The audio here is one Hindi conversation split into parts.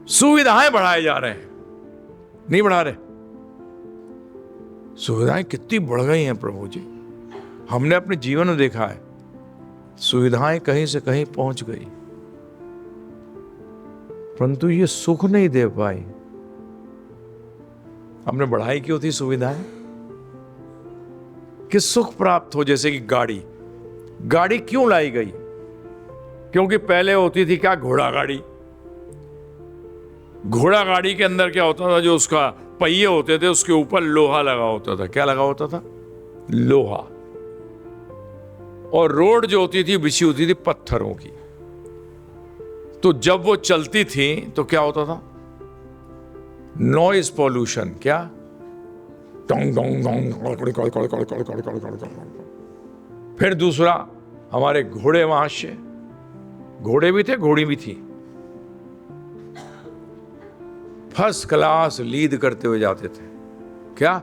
सुविधाएं बढ़ाए जा रहे हैं, नहीं बढ़ा रहे। सुविधाएं कितनी बढ़ गई हैं प्रभु जी, हमने अपने जीवन में देखा है। सुविधाएं कहीं से कहीं पहुंच गई, परंतु ये सुख नहीं दे पाई। हमने बढ़ाई क्यों थी सुविधाएं कि सुख प्राप्त हो। जैसे कि गाड़ी क्यों लाई गई? क्योंकि पहले होती थी क्या, घोड़ा गाड़ी। घोड़ा गाड़ी के अंदर क्या होता था, जो उसका पहिए होते थे उसके ऊपर लोहा लगा होता था। क्या लगा होता था? लोहा। और रोड जो होती थी बिछी होती थी पत्थरों की। तो जब वो चलती थी तो क्या होता था? Noise pollution. क्या? टोंग टोंग टोंग। फिर दूसरा, हमारे घोड़े वहां से, घोड़े भी थे, घोड़ी भी थी, फर्स्ट क्लास लीड करते हुए जाते थे। क्या?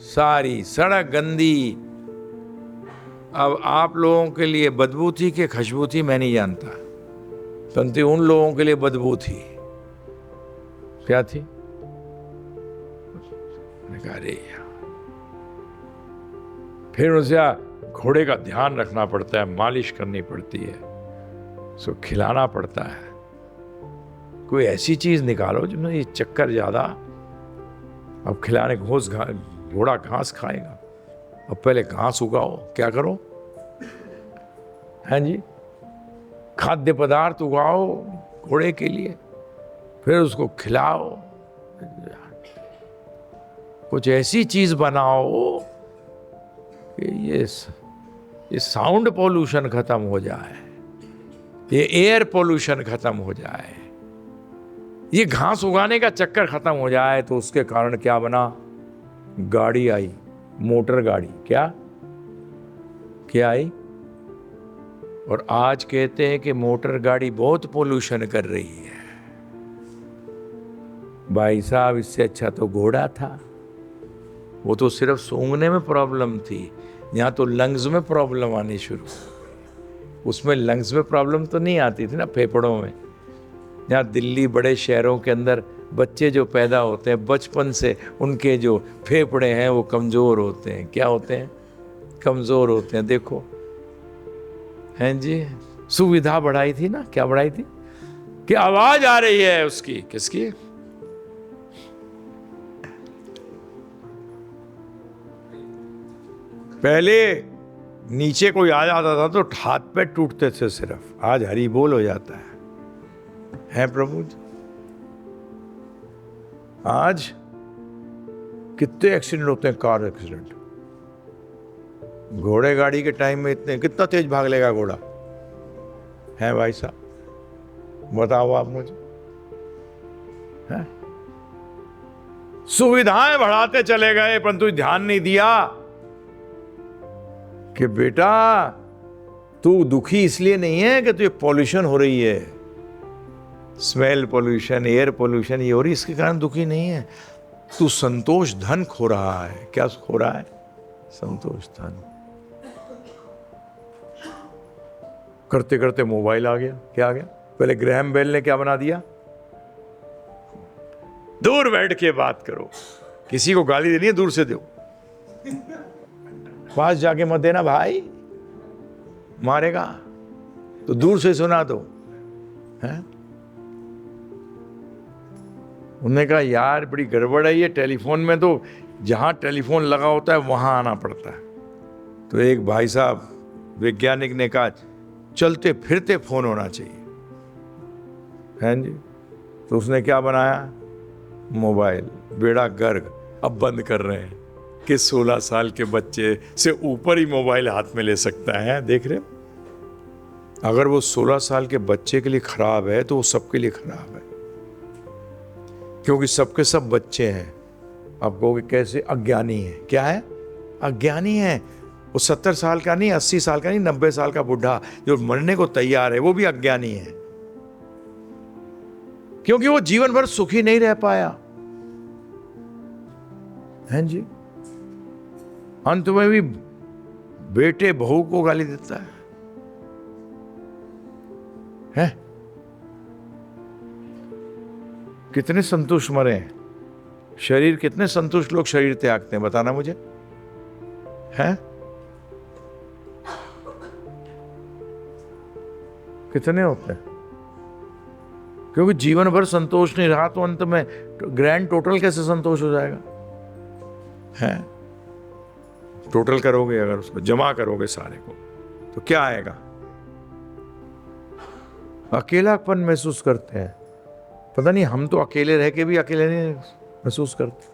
सारी सड़क गंदी। अब आप लोगों के लिए बदबू थी कि खुशबू थी मैं नहीं जानता, परंतु उन लोगों के लिए बदबू थी। क्या थी? अरे फिर उसे घोड़े का ध्यान रखना पड़ता है, मालिश करनी पड़ती है, उसको खिलाना पड़ता है। कोई ऐसी चीज निकालो जिसमें ये चक्कर ज्यादा। अब खिलाने घोड़ा घास खाएगा, अब पहले घास उगाओ। क्या करो? हैं जी, खाद्य पदार्थ उगाओ घोड़े के लिए, फिर उसको खिलाओ। कुछ ऐसी चीज बनाओ कि ये साउंड पोल्यूशन खत्म हो जाए, ये एयर पोल्यूशन खत्म हो जाए, ये घास उगाने का चक्कर खत्म हो जाए। तो उसके कारण क्या बना? गाड़ी आई, मोटर गाड़ी। क्या आई? और आज कहते हैं कि मोटर गाड़ी बहुत पोल्यूशन कर रही है। भाई साहब, इससे अच्छा तो घोड़ा था। वो तो सिर्फ सूंघने में प्रॉब्लम थी, यहाँ तो लंग्स में प्रॉब्लम आनी शुरू। उसमें लंग्स में प्रॉब्लम तो नहीं आती थी ना, फेफड़ों में। यहाँ दिल्ली बड़े शहरों के अंदर बच्चे जो पैदा होते हैं, बचपन से उनके जो फेफड़े हैं वो कमज़ोर होते हैं। क्या होते हैं? कमज़ोर होते हैं। देखो, हैं जी, सुविधा बढ़ाई थी ना। क्या बढ़ाई थी? कि आवाज आ रही है उसकी। किसकी? पहले नीचे कोई आ जाता था तो हाथ पैर टूटते थे सिर्फ, आज हरी बोल हो जाता है प्रभु जी। आज कितने एक्सीडेंट होते हैं, कार एक्सीडेंट। घोड़े गाड़ी के टाइम में इतने, कितना तेज भाग लेगा घोड़ा? है भाई साहब, बताओ आप मुझे। है? सुविधाएं बढ़ाते चले गए, परंतु ध्यान नहीं दिया कि बेटा तू दुखी इसलिए नहीं है कि तुझे पॉल्यूशन हो रही है, स्मेल पॉल्यूशन, एयर पॉल्यूशन ये हो रही, इसके कारण दुखी नहीं है। तू संतोष धन खो रहा है। क्या खो रहा है? संतोष धन। करते करते मोबाइल आ गया। क्या आ गया? पहले ग्रैहम बेल ने क्या बना दिया? दूर बैठ के बात करो। किसी को गाली देनी है दूर से दो, पास जाके मत देना भाई, मारेगा। तो दूर से सुना दो। है? उन्होंने कहा यार बड़ी गड़बड़ है ये टेलीफोन में, तो जहां टेलीफोन लगा होता है वहां आना पड़ता है। तो एक भाई साहब वैज्ञानिक ने कहा चलते फिरते फोन होना चाहिए। हैं जी? तो उसने क्या बनाया? मोबाइल। बेड़ा गर्क। अब बंद कर रहे हैं कि 16 साल के बच्चे से ऊपर ही मोबाइल हाथ में ले सकता है। देख रहे हो? अगर वो 16 साल के बच्चे के लिए खराब है तो वो सबके लिए खराब है, क्योंकि सबके सब बच्चे हैं। आप कहोगे कैसे? अज्ञानी है। क्या है? अज्ञानी है। वो 70 साल का नहीं, 80 साल का नहीं, 90 साल का बुढ़ा जो मरने को तैयार है, वो भी अज्ञानी है, क्योंकि वो जीवन भर सुखी नहीं रह पाया। हैं जी? अंत में भी बेटे बहू को गाली देता है। कितने संतुष्ट मरे हैं, शरीर, कितने संतुष्ट लोग शरीर त्यागते हैं, बताना मुझे, हैं? कितने होते हैं? क्योंकि जीवन भर संतोष नहीं रहा तो अंत में ग्रैंड टोटल कैसे संतोष हो जाएगा? है टोटल करोगे, अगर उसको जमा करोगे सारे को, तो क्या आएगा? अकेलापन महसूस करते हैं। पता नहीं, हम तो अकेले रह के भी अकेले नहीं महसूस करते।